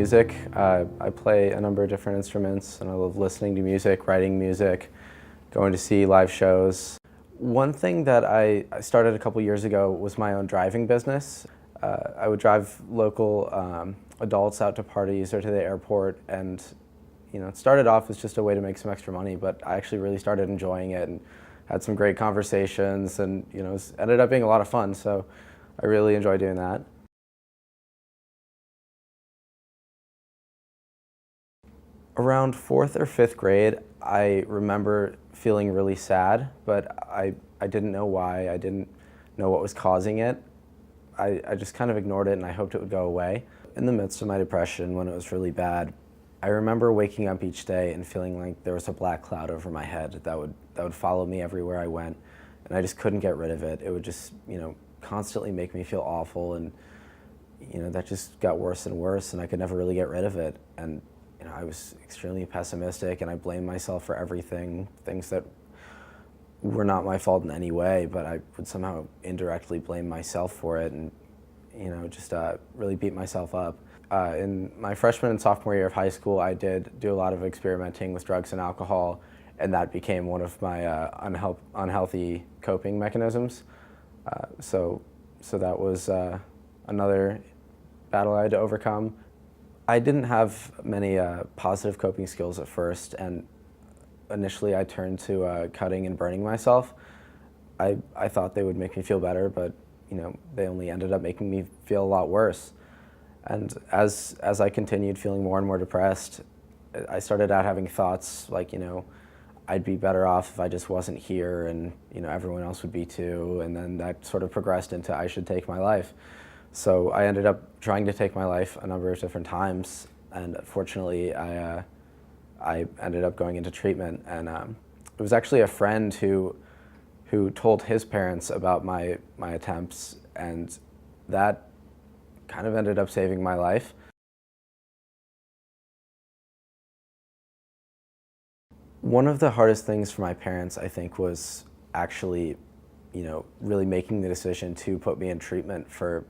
music. I play a number of different instruments, and I love listening to music, writing music, going to see live shows. One thing that I started a couple years ago was my own driving business. I would drive local adults out to parties or to the airport, and it started off as just a way to make some extra money, but I actually really started enjoying it and had some great conversations, and it ended up being a lot of fun, so I really enjoy doing that. Around 4th or 5th grade, I remember feeling really sad, but I didn't know why. I didn't know what was causing it. I just kind of ignored it and I hoped it would go away. In the midst of my depression, when it was really bad, I remember waking up each day and feeling like there was a black cloud over my head that would follow me everywhere I went, and I just couldn't get rid of it. It would just, constantly make me feel awful, and that just got worse and worse, and I could never really get rid of it. And I was extremely pessimistic, and I blamed myself for everything, things that were not my fault in any way, but I would somehow indirectly blame myself for it, and just really beat myself up. In my freshman and sophomore year of high school, I did do a lot of experimenting with drugs and alcohol, and that became one of my unhealthy coping mechanisms. So that was another battle I had to overcome. I didn't have many positive coping skills at first, and initially I turned to cutting and burning myself. I thought they would make me feel better, but they only ended up making me feel a lot worse. And as I continued feeling more and more depressed, I started out having thoughts like, I'd be better off if I just wasn't here, and everyone else would be too, and then that sort of progressed into I should take my life. So I ended up trying to take my life a number of different times, and fortunately I ended up going into treatment, and it was actually a friend who told his parents about my attempts, and that kind of ended up saving my life. One of the hardest things for my parents, I think, was actually, really making the decision to put me in treatment for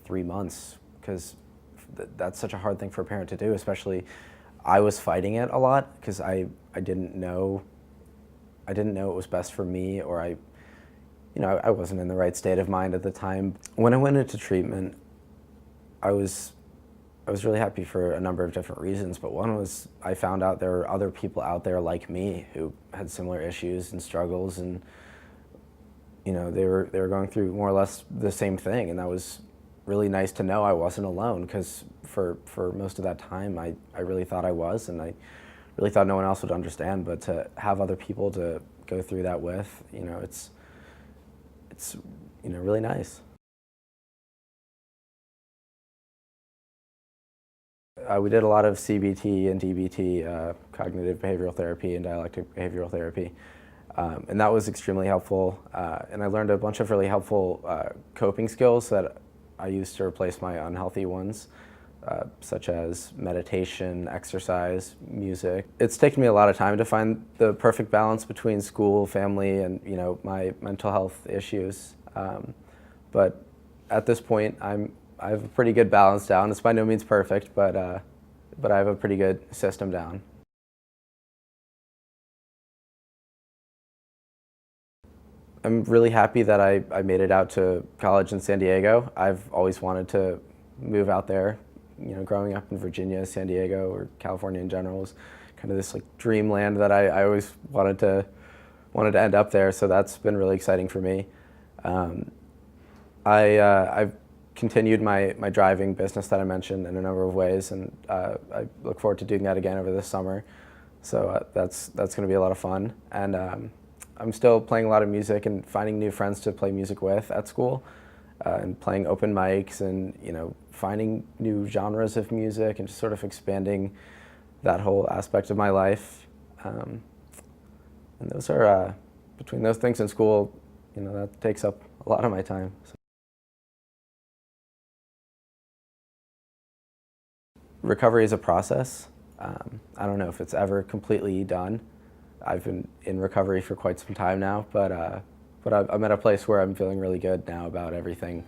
3 months, because that's such a hard thing for a parent to do. Especially, I was fighting it a lot because I didn't know it was best for me, or I wasn't in the right state of mind at the time. When I went into treatment, I was really happy for a number of different reasons, but one was I found out there were other people out there like me who had similar issues and struggles, and they were going through more or less the same thing, and that was really nice to know I wasn't alone, because for most of that time I really thought I was, and I really thought no one else would understand. But to have other people to go through that with, it's really nice. We did a lot of CBT and DBT, cognitive behavioral therapy and dialectic behavioral therapy, and that was extremely helpful, and I learned a bunch of really helpful coping skills that I used to replace my unhealthy ones, such as meditation, exercise, music. It's taken me a lot of time to find the perfect balance between school, family, and my mental health issues, but at this point I have a pretty good balance down. It's by no means perfect, but I have a pretty good system down. I'm really happy that I made it out to college in San Diego. I've always wanted to move out there. Growing up in Virginia, San Diego, or California in general was kind of this dreamland that I always wanted to end up there. So that's been really exciting for me. I've continued my driving business that I mentioned in a number of ways, and I look forward to doing that again over this summer. So that's going to be a lot of fun, and I'm still playing a lot of music and finding new friends to play music with at school, and playing open mics, and finding new genres of music, and just sort of expanding that whole aspect of my life. And those are between those things and school, that takes up a lot of my time. So. Recovery is a process. I don't know if it's ever completely done. I've been in recovery for quite some time now, but I'm at a place where I'm feeling really good now about everything.